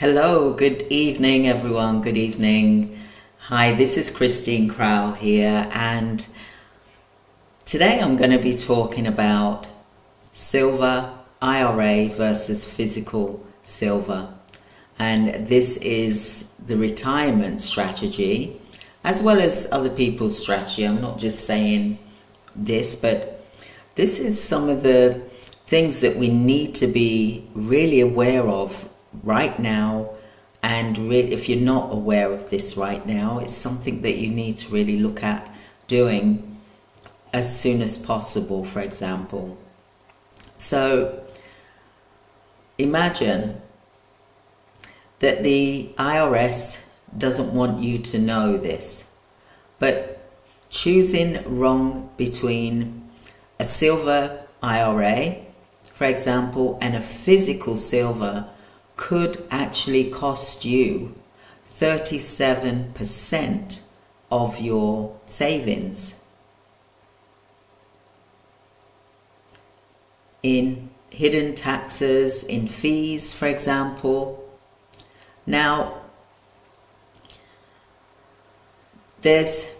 Hello, good evening everyone, good evening. Hi, this is Christine Crowell here, and today I'm going to be talking about silver IRA versus physical silver. And this is the retirement strategy as well as other people's strategy. I'm not just saying this, but this is some of the things that we need to be really aware of right now. And if you're not aware of this right now, it's something that you need to really look at doing as soon as possible, for example. So imagine that the IRS doesn't want you to know this, but choosing wrong between a silver IRA, for example, and a physical silver could actually cost you 37% of your savings in hidden taxes, in fees, for example. Now, there's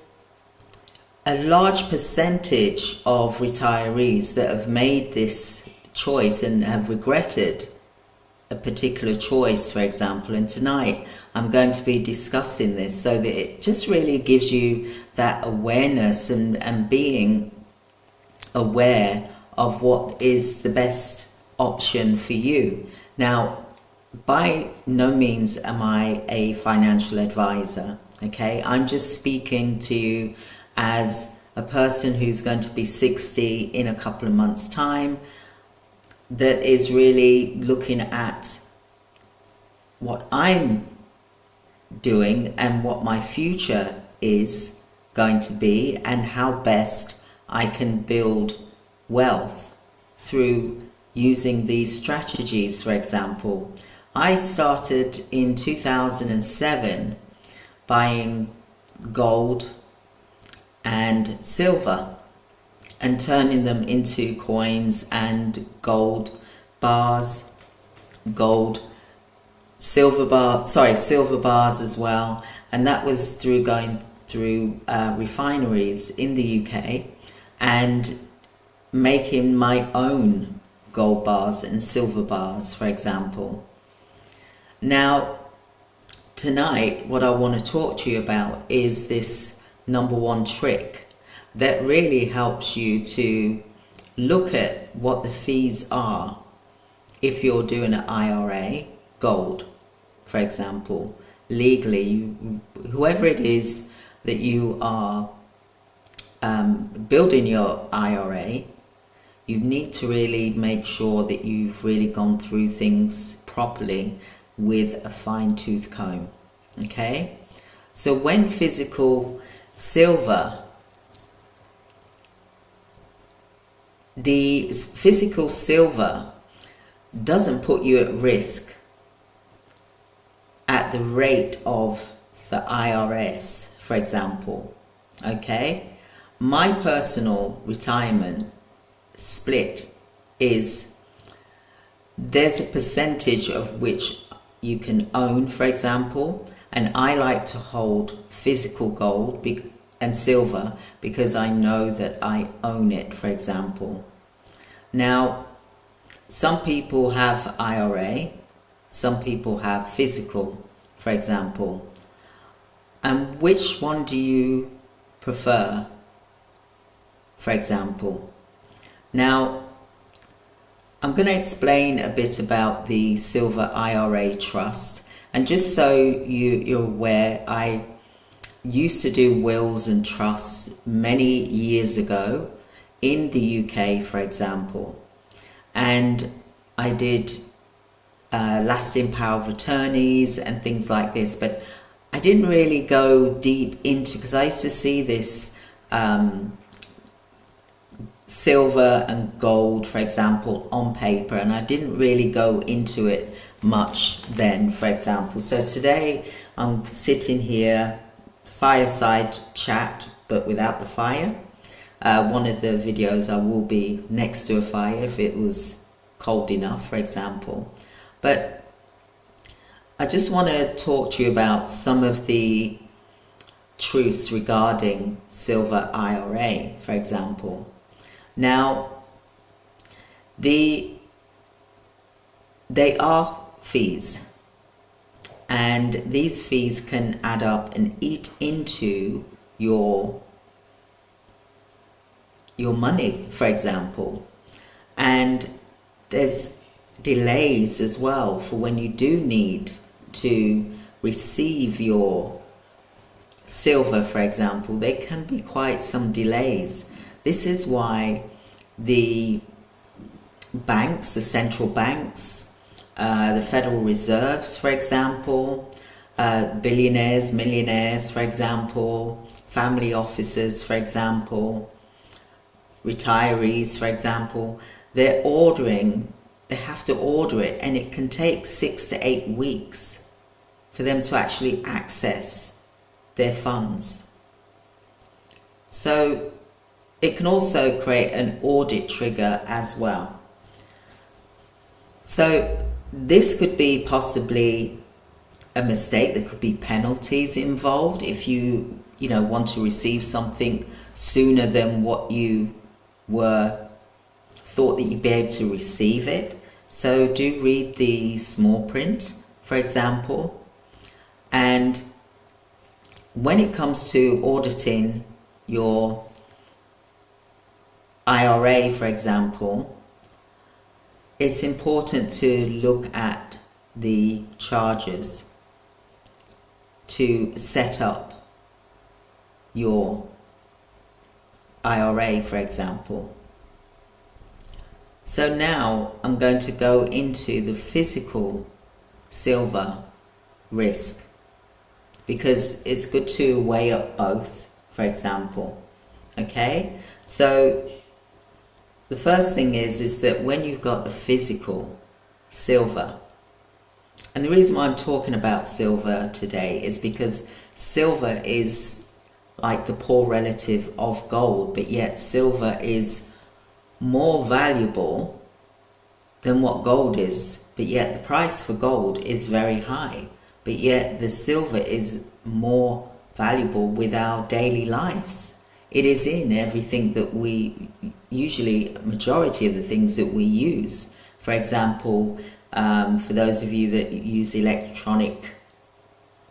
a large percentage of retirees that have made this choice and have regretted a particular choice, for example, and tonight I'm going to be discussing this so that it just really gives you that awareness and being aware of what is the best option for you. Now, by no means am I a financial advisor, okay? I'm just speaking to you as a person who's going to be 60 in a couple of months' time, that is really looking at what I'm doing and what my future is going to be and how best I can build wealth through using these strategies. For example, I started in 2007 buying gold and silver and turning them into coins and gold bars, silver bars as well. And that was through going through refineries in the UK and making my own gold bars and silver bars, for example. Now, tonight, what I want to talk to you about is this number one trick that really helps you to look at what the fees are if you're doing an IRA, gold, for example. Legally, whoever it is that you are building your IRA, you need to really make sure that you've really gone through things properly with a fine-tooth comb, okay? So when physical silver, the physical silver doesn't put you at risk at the rate of the IRS, for example, okay? My personal retirement split is, there's a percentage of which you can own, for example, and I like to hold physical gold and silver because I know that I own it, for example. Now, some people have IRA, some people have physical, for example. And which one do you prefer, for example? Now, I'm going to explain a bit about the Silver IRA Trust. And just so you're aware, I used to do wills and trusts many years ago in the UK, for example. And I did lasting power of attorneys and things like this, but I didn't really go deep into, because I used to see this silver and gold, for example, on paper, and I didn't really go into it much then, for example. So today I'm sitting here, fireside chat, but without the fire. One of the videos I will be next to a fire if it was cold enough, for example. But I just want to talk to you about some of the truths regarding Silver IRA, for example. Now, they are fees, and these fees can add up and eat into your money, for example. And there's delays as well for when you do need to receive your silver, for example. There can be quite some delays. This is why the banks, the central banks, the Federal Reserves, for example, billionaires, millionaires, for example, family offices, for example, retirees, for example, they have to order it, and it can take 6 to 8 weeks for them to actually access their funds. So it can also create an audit trigger as well. So this could be possibly a mistake. There could be penalties involved if you want to receive something sooner than what you thought that you'd be able to receive it. So do read the small print, for example. And when it comes to auditing your IRA, for example, it's important to look at the charges to set up your IRA, for example. So now I'm going to go into the physical silver risk, because it's good to weigh up both, for example. Okay, so the first thing is that when you've got a physical silver, and the reason why I'm talking about silver today is because silver is like the poor relative of gold, but yet silver is more valuable than what gold is, but yet the price for gold is very high, but yet the silver is more valuable with our daily lives. It is in everything that we usually, majority of the things that we use. For example, for those of you that use electronic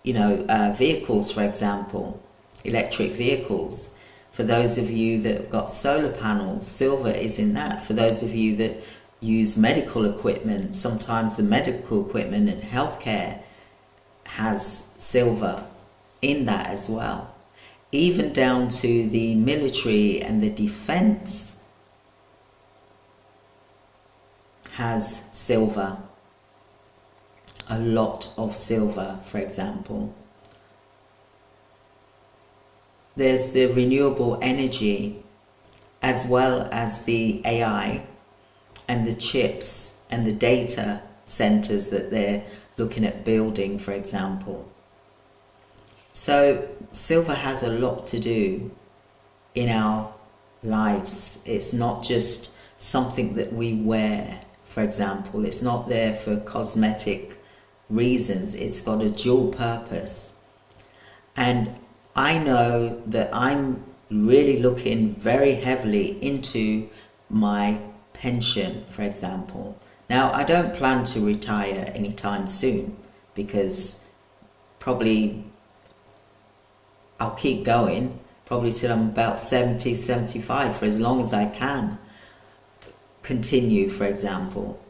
vehicles, for example, electric vehicles. For those of you that have got solar panels, silver is in that. For those of you that use medical equipment, sometimes the medical equipment and healthcare has silver in that as well. Even down to the military and the defense has silver. A lot of silver, for example. There's the renewable energy, as well as the AI and the chips and the data centers that they're looking at building, for example. So silver has a lot to do in our lives. It's not just something that we wear, for example. It's not there for cosmetic reasons. It's got a dual purpose. And I know that I'm really looking very heavily into my pension, for example. Now, I don't plan to retire anytime soon, because probably I'll keep going, probably till I'm about 70, 75, for as long as I can continue, for example.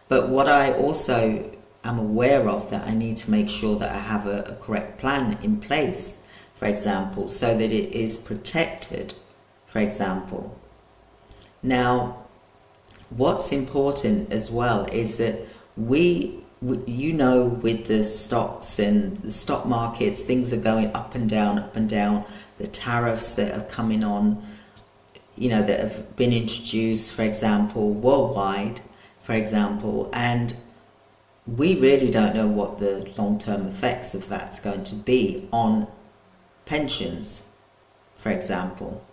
But what I also am aware of, that I need to make sure that I have a correct plan in place, for example, so that it is protected, for example. Now, what's important as well is that with the stocks and the stock markets, things are going up and down, the tariffs that are coming on, that have been introduced, for example, worldwide, for example, and we really don't know what the long-term effects of that's going to be on pensions, for example.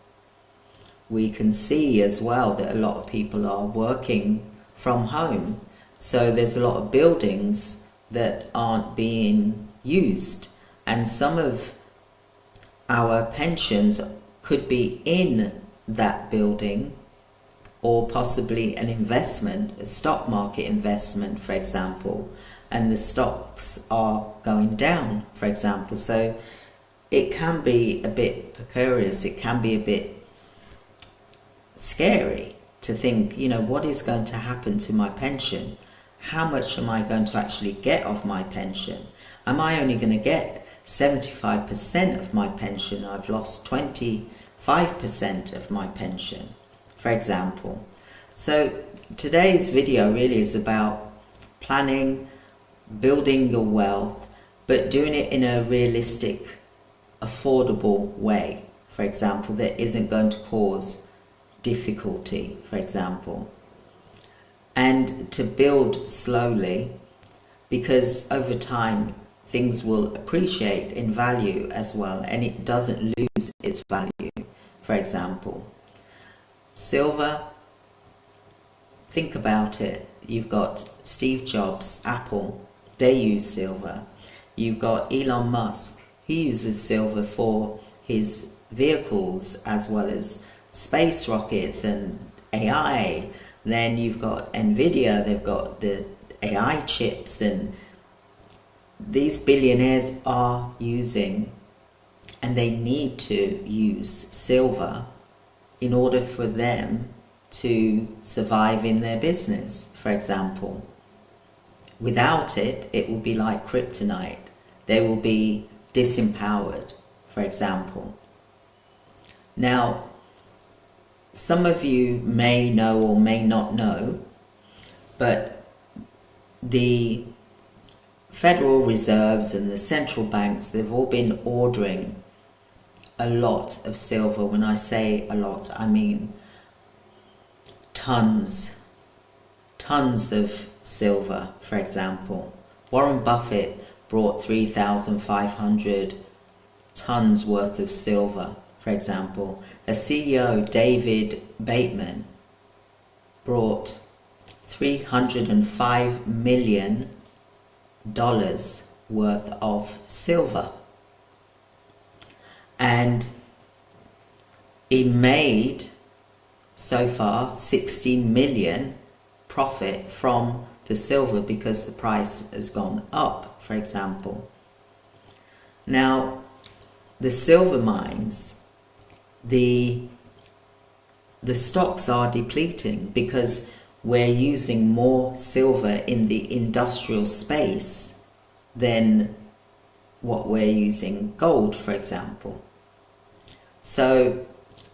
We can see as well that a lot of people are working from home. So there's a lot of buildings that aren't being used, and some of our pensions could be in that building, or possibly an investment, a stock market investment, for example, and the stocks are going down, for example. So it can be a bit precarious, it can be a bit scary to think, what is going to happen to my pension? How much am I going to actually get of my pension? Am I only going to get 75% of my pension? I've lost 25% of my pension, for example. So today's video really is about planning, building your wealth, but doing it in a realistic, affordable way, for example, that isn't going to cause difficulty, for example. And to build slowly, because over time things will appreciate in value as well, and it doesn't lose its value. For example, silver, think about it. You've got Steve Jobs, Apple, they use silver. You've got Elon Musk, he uses silver for his vehicles as well as space rockets and AI. Then you've got Nvidia, they've got the AI chips, and these billionaires are using, and they need to use silver in order for them to survive in their business, for example. Without it, it will be like kryptonite. They will be disempowered, for example. Now, some of you may know or may not know, but the Federal Reserves and the central banks, they've all been ordering a lot of silver. When I say a lot, I mean tons of silver, for example. Warren Buffett brought 3,500 tons worth of silver, for example. A CEO, David Bateman, brought $305 million worth of silver. And he made so far 16 million profit from the silver because the price has gone up, for example. Now, the silver mines, the stocks are depleting because we're using more silver in the industrial space than what we're using gold, for example. So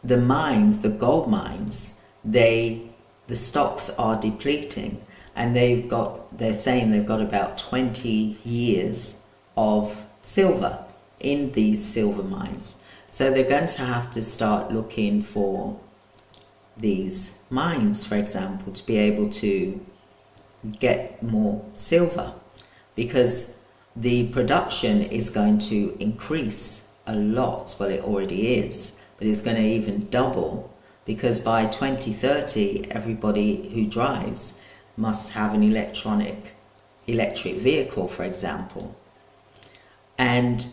the mines, the gold mines, the stocks are depleting, and they're saying they've got about 20 years of silver in these silver mines. So they're going to have to start looking for these mines, for example, to be able to get more silver, because the production is going to increase a lot. Well, it already is, but it's going to even double, because by 2030 everybody who drives must have an electric vehicle, for example. And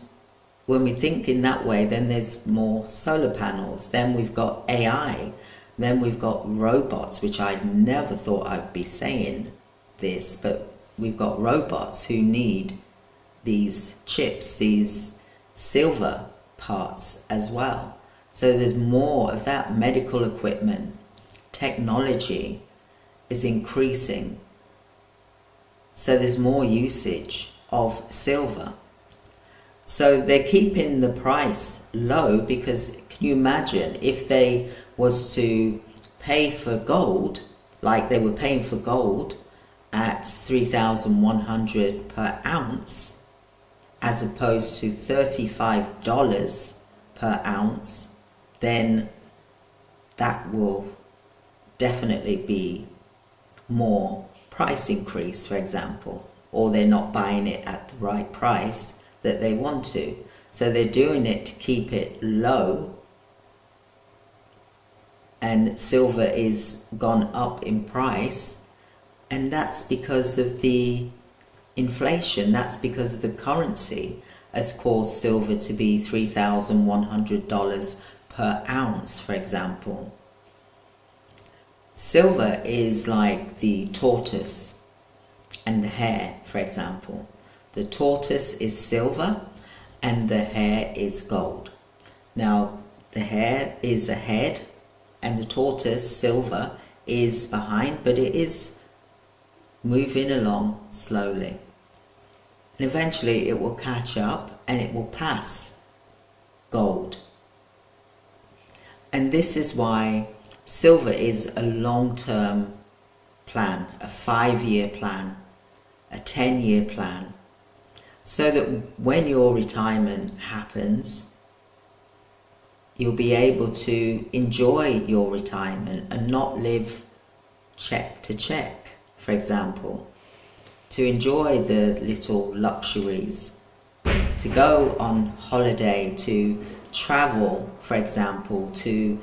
when we think in that way, then there's more solar panels, then we've got AI, then we've got robots, which I never thought I'd be saying this, but we've got robots who need these chips, these silver parts as well. So there's more of that. Medical equipment, technology is increasing. So there's more usage of silver. So they're keeping the price low, because can you imagine if they was to pay for gold like they were paying for gold at 3,100 per ounce, as opposed to $35 per ounce, then that will definitely be more price increase, for example, or they're not buying it at the right price that they want to. So they're doing it to keep it low, and silver is gone up in price, and that's because of the inflation. That's because the currency has caused silver to be $3,100 per ounce, for example. Silver is like the tortoise and the hare, for example. The tortoise is silver and the hare is gold. Now, the hare is ahead and the tortoise, silver, is behind, but it is moving along slowly. And eventually it will catch up and it will pass gold. And this is why silver is a long-term plan, a 5-year plan, a 10-year plan, so that when your retirement happens, you'll be able to enjoy your retirement and not live check to check, for example. To enjoy the little luxuries, to go on holiday, to travel, for example, to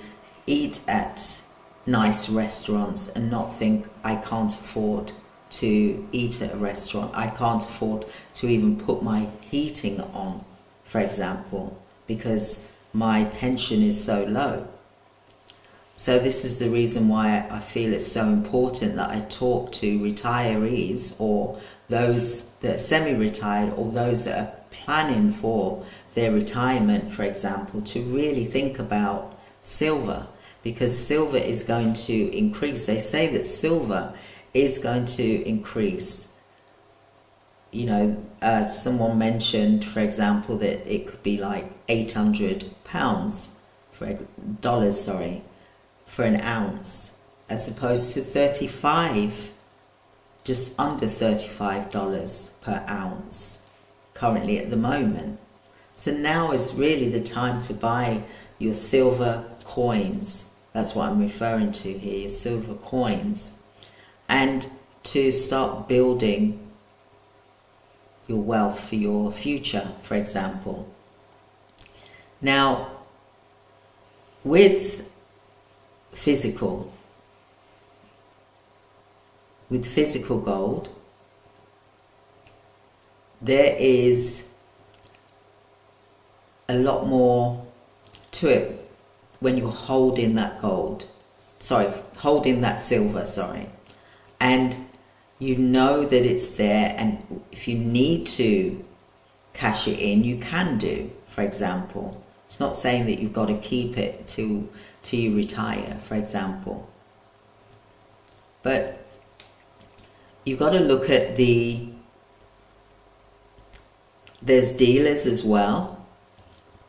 eat at nice restaurants and not think, I can't afford to eat at a restaurant, I can't afford to even put my heating on, for example, because my pension is so low. So this is the reason why I feel it's so important that I talk to retirees, or those that are semi-retired, or those that are planning for their retirement, for example, to really think about silver, because silver is going to increase. They say that silver is going to increase. You know, someone mentioned, for example, that it could be like £800 for an ounce, as opposed to just under $35 per ounce currently at the moment. So now is really the time to buy your silver coins. That's what I'm referring to here, your silver coins, and to start building your wealth for your future, for example. Now, with physical gold, there is a lot more to it when you're holding that silver, and you know that it's there, and if you need to cash it in, you can do, for example. It's not saying that you've got to keep it till you retire, for example. But you've got to look at there's dealers as well,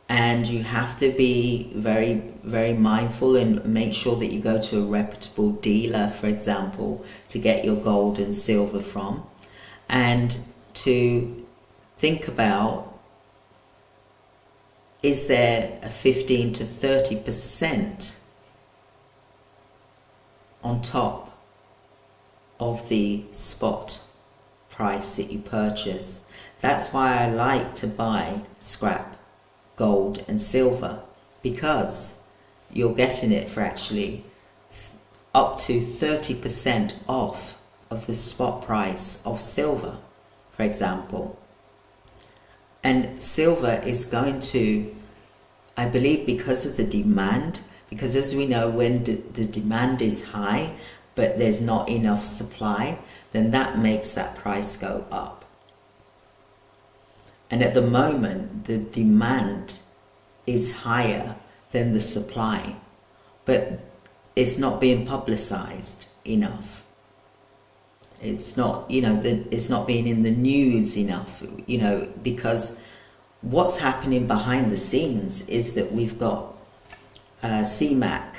and you have to be very, very mindful and make sure that you go to a reputable dealer, for example, to get your gold and silver from, and to think about, is there a 15 to 30% on top of the spot price that you purchase? That's why I like to buy scrap gold and silver, because you're getting it for actually up to 30% off of the spot price of silver, for example. And silver is going to, I believe, because of the demand, because as we know, when the demand is high but there's not enough supply, then that makes that price go up. And at the moment, the demand is higher than the supply, but it's not being publicized enough. It's not, it's not being in the news enough, because what's happening behind the scenes is that we've got CMAC.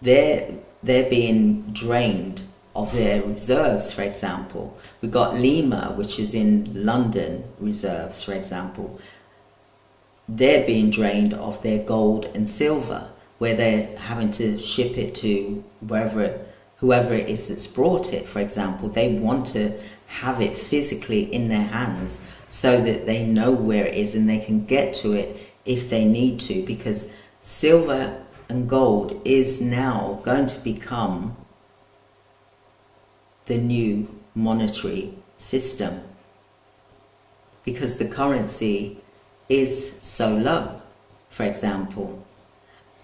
They're being drained of their reserves, for example. We've got Lima, which is in London, reserves, for example. They're being drained of their gold and silver, where they're having to ship it to whoever it is that's brought it, for example. They want to have it physically in their hands so that they know where it is and they can get to it if they need to, because silver and gold is now going to become the new monetary system, because the currency is so low, for example.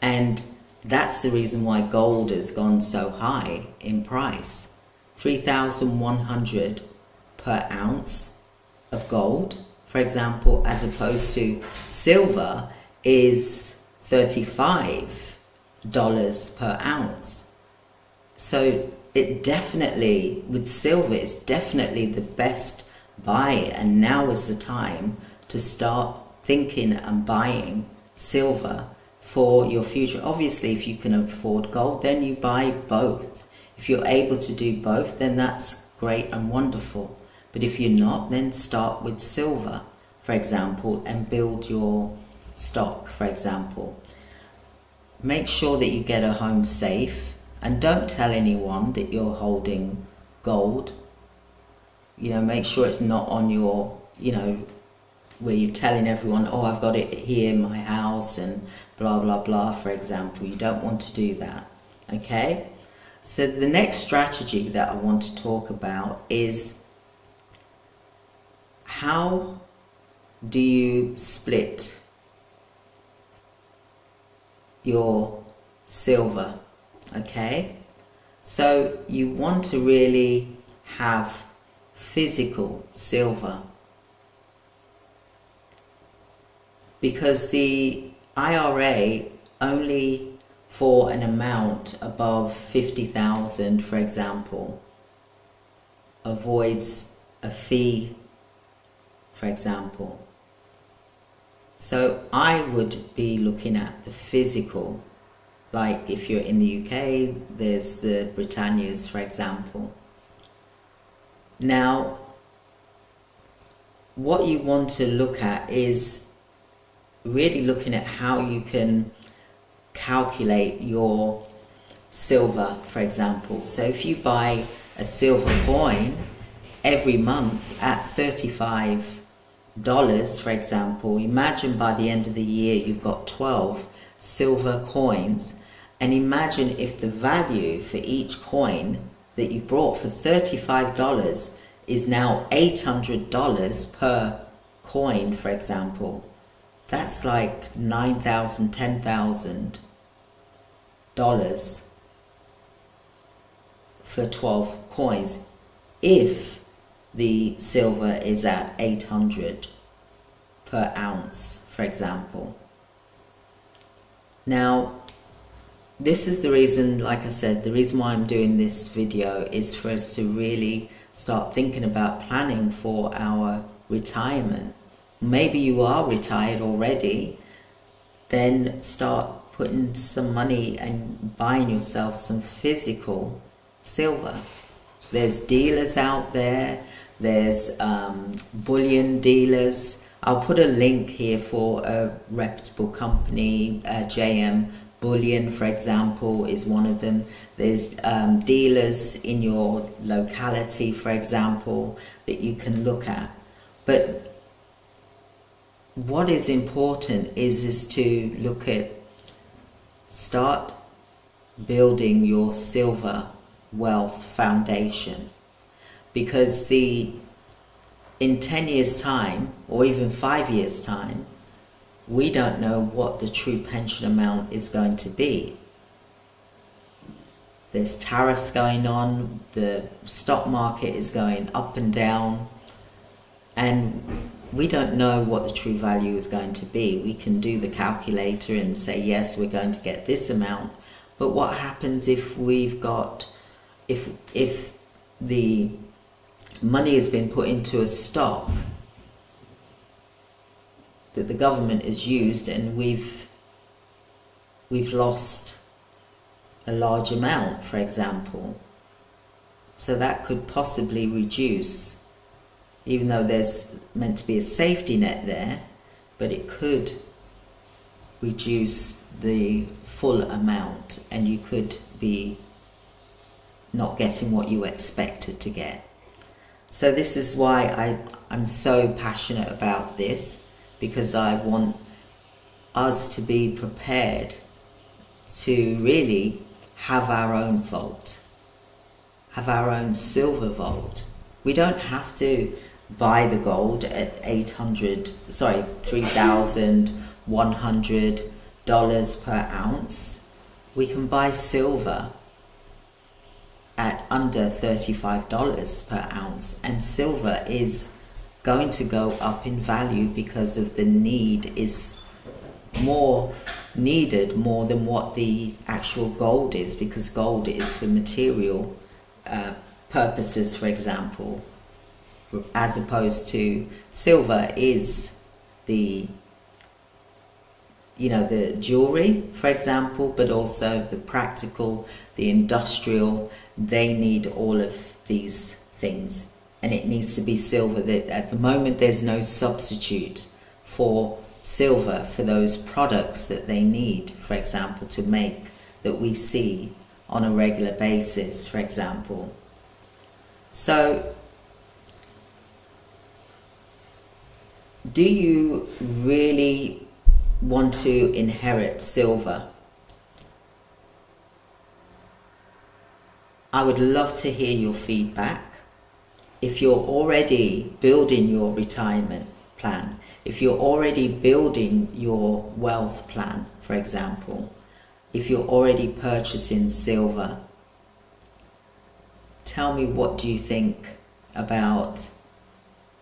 And that's the reason why gold has gone so high in price. 3,100 per ounce of gold, for example, as opposed to silver is $35 per ounce. So it definitely, with silver, it's definitely the best buy, and now is the time to start thinking and buying silver for your future. Obviously, if you can afford gold, then you buy both. If you're able to do both, then that's great and wonderful. But if you're not, then start with silver, for example, and build your stock, for example. Make sure that you get a home safe, and don't tell anyone that you're holding gold. You know, make sure it's not on your, you know, where you're telling everyone, oh, I've got it here in my house and blah, blah, blah, for example. You don't want to do that, okay? So the next strategy that I want to talk about is how do you split your silver, okay? So you want to really have physical silver, because the IRA only for an amount above 50,000, for example, avoids a fee, for example. So I would be looking at the physical, like if you're in the UK, there's the Britannias, for example. Now, what you want to look at is really looking at how you can calculate your silver, for example. So if you buy a silver coin every month at $35, for example, imagine by the end of the year you've got 12 silver coins, and imagine if the value for each coin that you bought for $35 is now $800 per coin, for example. That's like $9,000, $10,000 for 12 coins if the silver is at 800 per ounce, for example. Now, this is the reason, like I said, the reason why I'm doing this video is for us to really start thinking about planning for our retirement. Maybe you are retired already, then start putting some money and buying yourself some physical silver. There's dealers out there, there's bullion dealers. I'll put a link here for a reputable company, JM Bullion, for example, is one of them. There's dealers in your locality, for example, that you can look at. But what is important is to look at, start building your silver wealth foundation, because in 10 years time, or even 5 years time, we don't know what the true pension amount is going to be. There's tariffs going on, the stock market is going up and down, and we don't know what the true value is going to be. We can do the calculator and say, yes, we're going to get this amount. But what happens if if the money has been put into a stock that the government has used, and we've lost a large amount, for example? So that could possibly reduce, even though there's meant to be a safety net there, but it could reduce the full amount, and you could be not getting what you expected to get. So this is why I'm so passionate about this, because I want us to be prepared to really have our own vault, have our own silver vault. We don't have to buy the gold at $3,100 per ounce. We can buy silver at under $35 per ounce, and silver is going to go up in value because of the need is more needed more than what the actual gold is, because gold is for material purposes, for example, as opposed to silver is the the jewelry, for example, but also the practical, the industrial. They need all of these things, and it needs to be silver. That at the moment there's no substitute for silver for those products that they need, for example, to make, that we see on a regular basis, for example. So do you really want to inherit silver? I would love to hear your feedback. If you're already building your retirement plan, if you're already building your wealth plan, for example, if you're already purchasing silver, tell me, what do you think about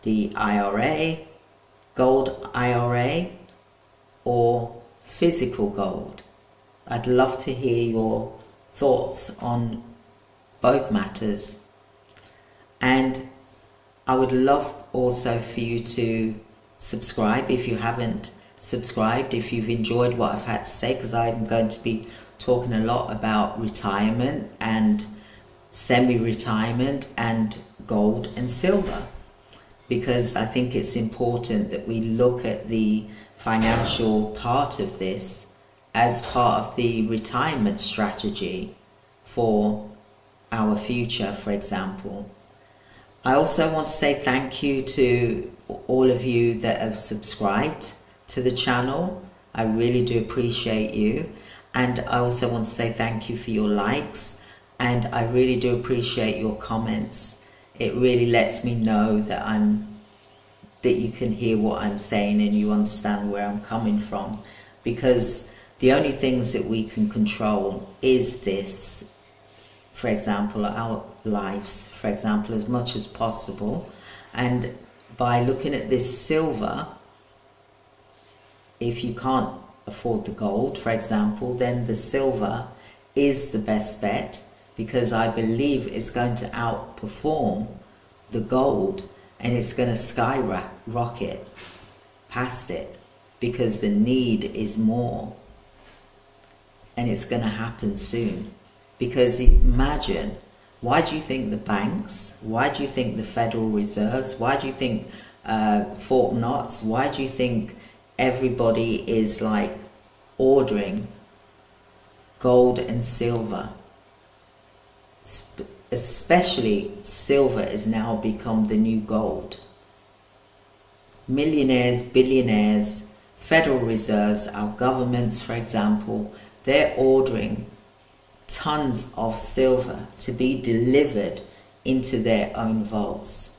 the IRA, gold IRA, or physical gold? I'd love to hear your thoughts on both matters. And I would love also for you to subscribe if you haven't subscribed, if you've enjoyed what I've had to say, because I'm going to be talking a lot about retirement and semi-retirement and gold and silver, because I think it's important that we look at the financial part of this as part of the retirement strategy for our future, for example. I also want to say thank you to all of you that have subscribed to the channel. I really do appreciate you. And I also want to say thank you for your likes, and I really do appreciate your comments. It really lets me know that you can hear what I'm saying and you understand where I'm coming from, because the only things that we can control is this, for example, our lives, for example, as much as possible. And by looking at this silver, if you can't afford the gold, for example, then the silver is the best bet, because I believe it's going to outperform the gold, and it's going to skyrocket past it, because the need is more, and it's going to happen soon. Because imagine, why do you think the banks, why do you think the Federal Reserves, why do you think Fort Knox, why do you think everybody is like ordering gold and silver? Especially silver has now become the new gold. Millionaires, billionaires, Federal Reserves, our governments, for example, they're ordering tons of silver to be delivered into their own vaults.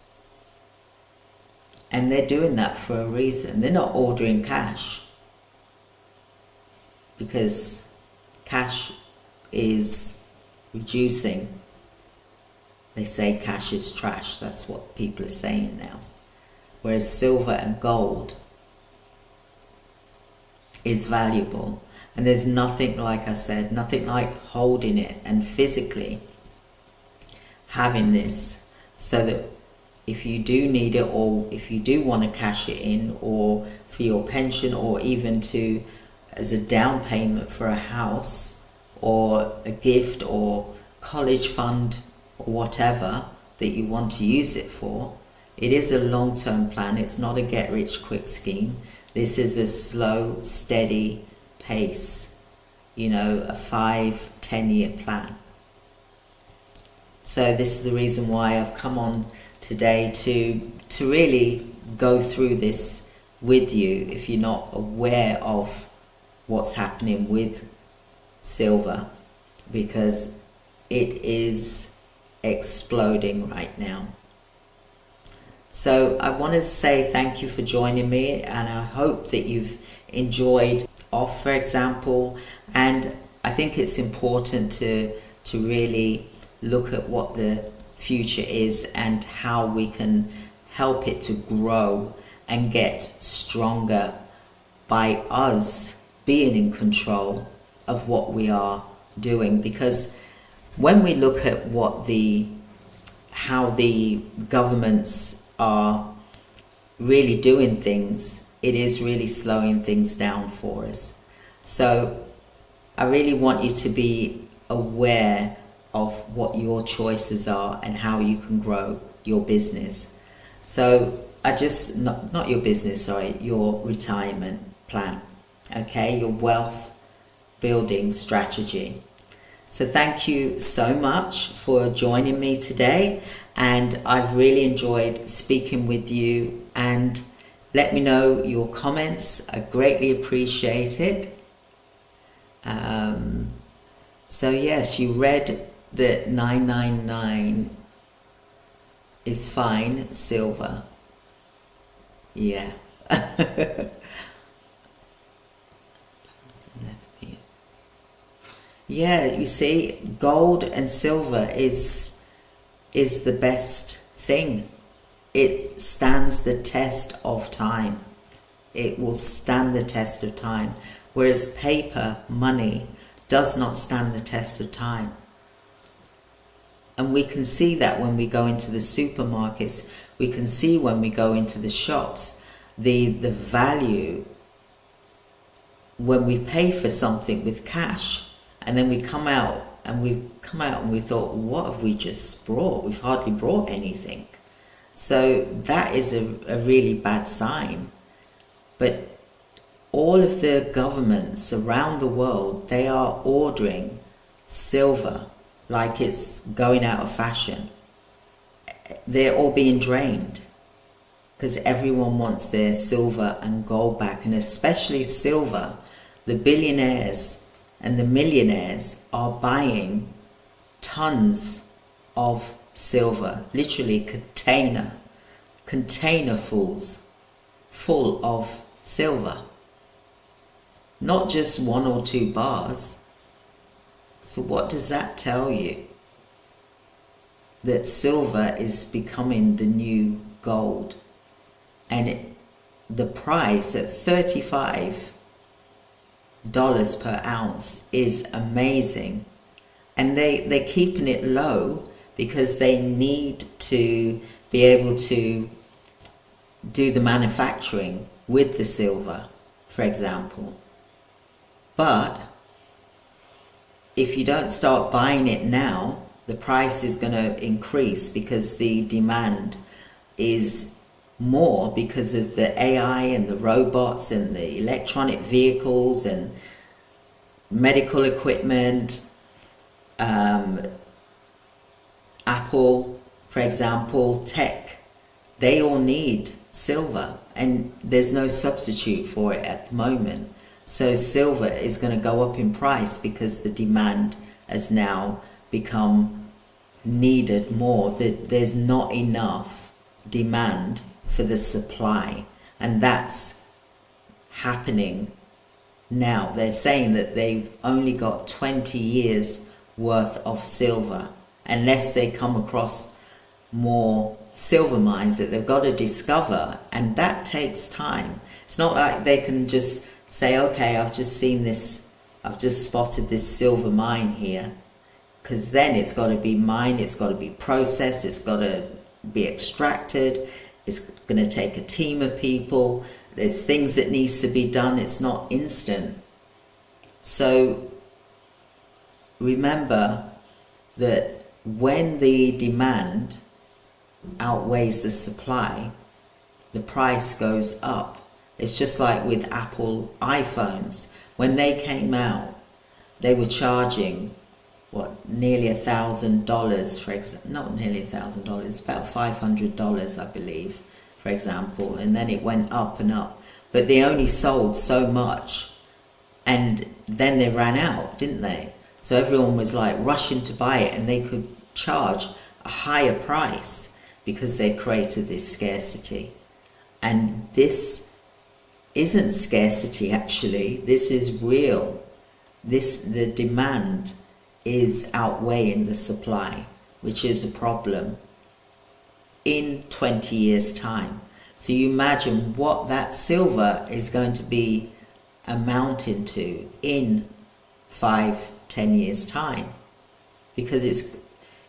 And they're doing that for a reason. They're not ordering cash, because cash is reducing. They say cash is trash. That's what people are saying now. Whereas silver and gold is valuable. And there's nothing, like I said, nothing like holding it and physically having this, so that if you do need it, or if you do want to cash it in, or for your pension, or even to as a down payment for a house, or a gift, or college fund, or whatever that you want to use it for, it is a long-term plan. It's not a get-rich-quick scheme. This is a slow, steady pace, a 5-10 year plan. So this is the reason why I've come on today to really go through this with you, if you're not aware of what's happening with silver, because it is exploding right now. So I want to say thank you for joining me, and I hope that you've enjoyed off, for example. And I think it's important to really look at what the future is and how we can help it to grow and get stronger by us being in control of what we are doing. Because when we look at how the governments are really doing things, it is really slowing things down for us. So I really want you to be aware of what your choices are and how you can grow your business. So not your business, sorry, your retirement plan, okay, your wealth building strategy. So thank you so much for joining me today, and I've really enjoyed speaking with you. And let me know your comments. I greatly appreciate it. So yes, you read that 999 is fine, silver. Yeah. Yeah, you see, gold and silver is the best thing. It stands the test of time. It will stand the test of time. Whereas paper, money, does not stand the test of time. And we can see that when we go into the supermarkets. We can see when we go into the shops, the value when we pay for something with cash. And then we come out and we thought, what have we just brought? We've hardly brought anything. So that is a really bad sign. But all of the governments around the world, they are ordering silver like it's going out of fashion. They're all being drained because everyone wants their silver and gold back, and especially silver. The billionaires and the millionaires are buying tons of silver, literally containerfuls full of silver, not just 1 or 2 bars. So what does that tell you? That silver is becoming the new gold, and the price at $35 per ounce is amazing. And they're keeping it low because they need to be able to do the manufacturing with the silver, for example. But if you don't start buying it now, the price is going to increase because the demand is more because of the AI and the robots and the electronic vehicles and medical equipment. Apple, for example, tech, they all need silver, and there's no substitute for it at the moment. So silver is going to go up in price because the demand has now become needed more. There's not enough demand for the supply, and that's happening now. They're saying that they've only got 20 years worth of silver, unless they come across more silver mines that they've got to discover, and that takes time. It's not like they can just say, okay, I've just spotted this silver mine here, because then it's got to be mined, it's got to be processed, it's got to be extracted, it's going to take a team of people, there's things that needs to be done, it's not instant. So remember that when the demand outweighs the supply, the price goes up. It's just like with Apple iPhones. When they came out, they were charging nearly $1,000 for example. Not nearly $1,000, about $500, I believe, for example, and then it went up and up. But they only sold so much, and then they ran out, didn't they? So everyone was like rushing to buy it, and they could charge a higher price because they created this scarcity. And this isn't scarcity, actually. This is real. The demand is outweighing the supply, which is a problem in 20 years' time. So you imagine what that silver is going to be amounting to in 5-10 years' time, because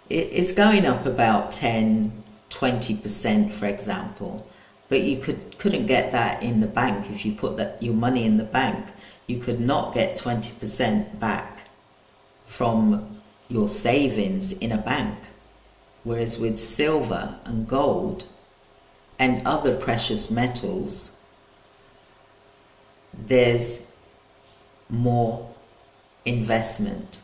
it's going up about 10-20%, for example. But you couldn't get that in the bank. If you put your money in the bank, you could not get 20% back from your savings in a bank. Whereas with silver and gold and other precious metals, there's more investment.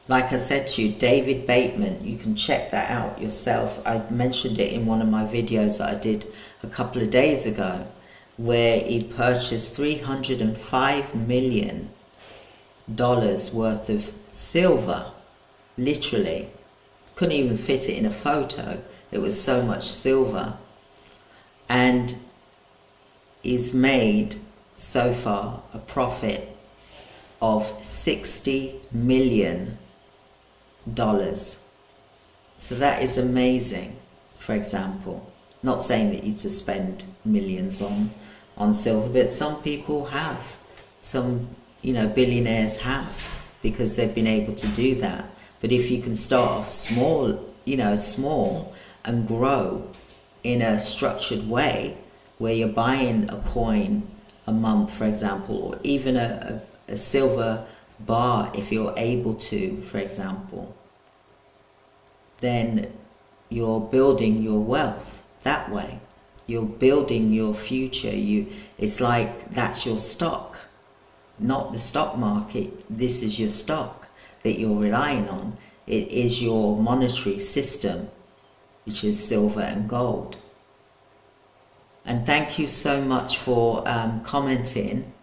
Like I said to you, David Bateman, you can check that out yourself. I mentioned it in one of my videos that I did a couple of days ago, where he purchased $305 million worth of silver. Literally, couldn't even fit it in a photo. It was so much silver. And he's made so far a profit of $60 million. So that is amazing. For example, not saying that you to spend millions on silver, but some people have, some billionaires have, because they've been able to do that. But if you can start off small and grow in a structured way, where you're buying a coin a month, for example, or even a silver bar, if you're able to, for example, then you're building your wealth that way. You're building your future. It's like that's your stock, not the stock market. This is your stock that you're relying on. It is your monetary system, which is silver and gold. And thank you so much for commenting.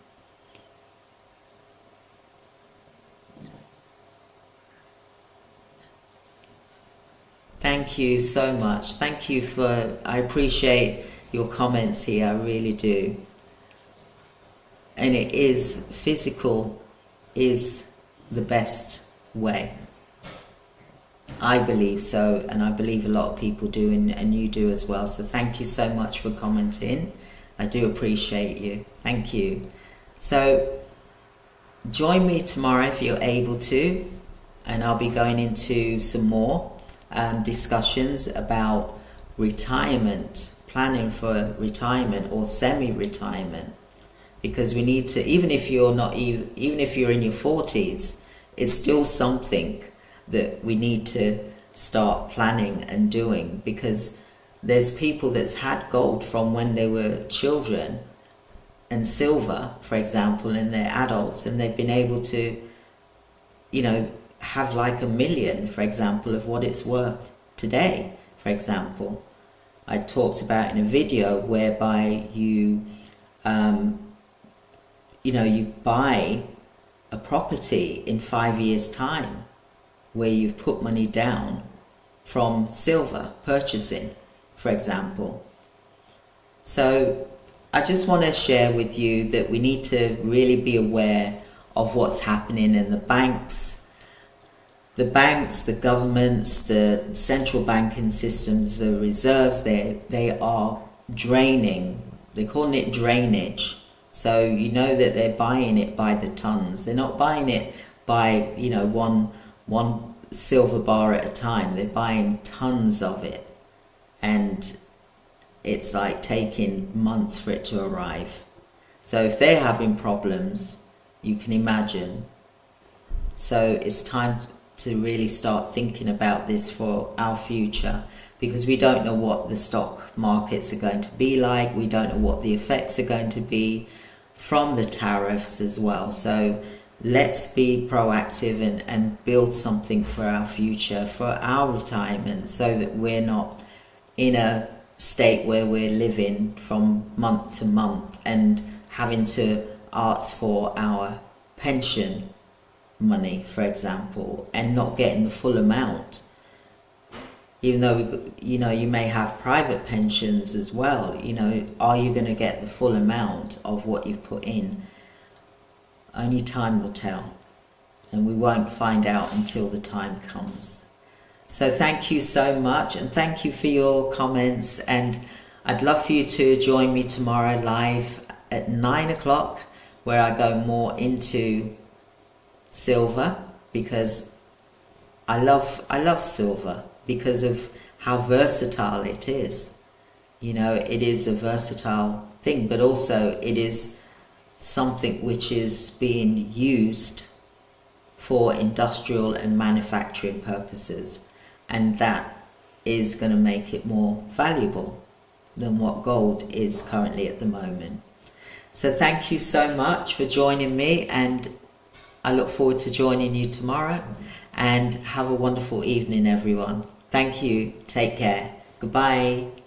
Thank you so much. Thank you I appreciate your comments here, I really do. And physical is the best way. I believe so, and I believe a lot of people do, and you do as well. So thank you so much for commenting. I do appreciate you. Thank you. So join me tomorrow if you're able to, and I'll be going into some more discussions about retirement, planning for retirement or semi-retirement, because we need to, even if you're in your 40s, it's still something that we need to start planning and doing, because there's people that's had gold from when they were children and silver, for example, and they're adults, and they've been able to have like $1 million, for example, of what it's worth today. For example, I talked about in a video whereby you buy a property in 5 years' time, where you've put money down from silver purchasing, for example. So I just want to share with you that we need to really be aware of what's happening in the banks, the governments, the central banking systems, the reserves. They are draining. They're calling it drainage. So you know that they're buying it by the tons. They're not buying it by one silver bar at a time. They're buying tons of it, and it's like taking months for it to arrive. So if they're having problems, you can imagine. So it's time to really start thinking about this for our future, because we don't know what the stock markets are going to be like. We don't know what the effects are going to be from the tariffs as well. So let's be proactive and build something for our future, for our retirement, so that we're not in a state where we're living from month to month and having to ask for our pension money, for example, and not getting the full amount. even though, you know, you may have private pensions as well. You know, are you going to get the full amount of what you've put in? Only time will tell, and we won't find out until the time comes. So thank you so much, and thank you for your comments, and I'd love for you to join me tomorrow live at 9 o'clock, where I go more into silver, because I love silver because of how versatile it is. You know, it is a versatile thing, but also it is something which is being used for industrial and manufacturing purposes, and that is going to make it more valuable than what gold is currently at the moment. So thank you so much for joining me, and I look forward to joining you tomorrow, and have a wonderful evening, everyone. Thank you. Take care. Goodbye.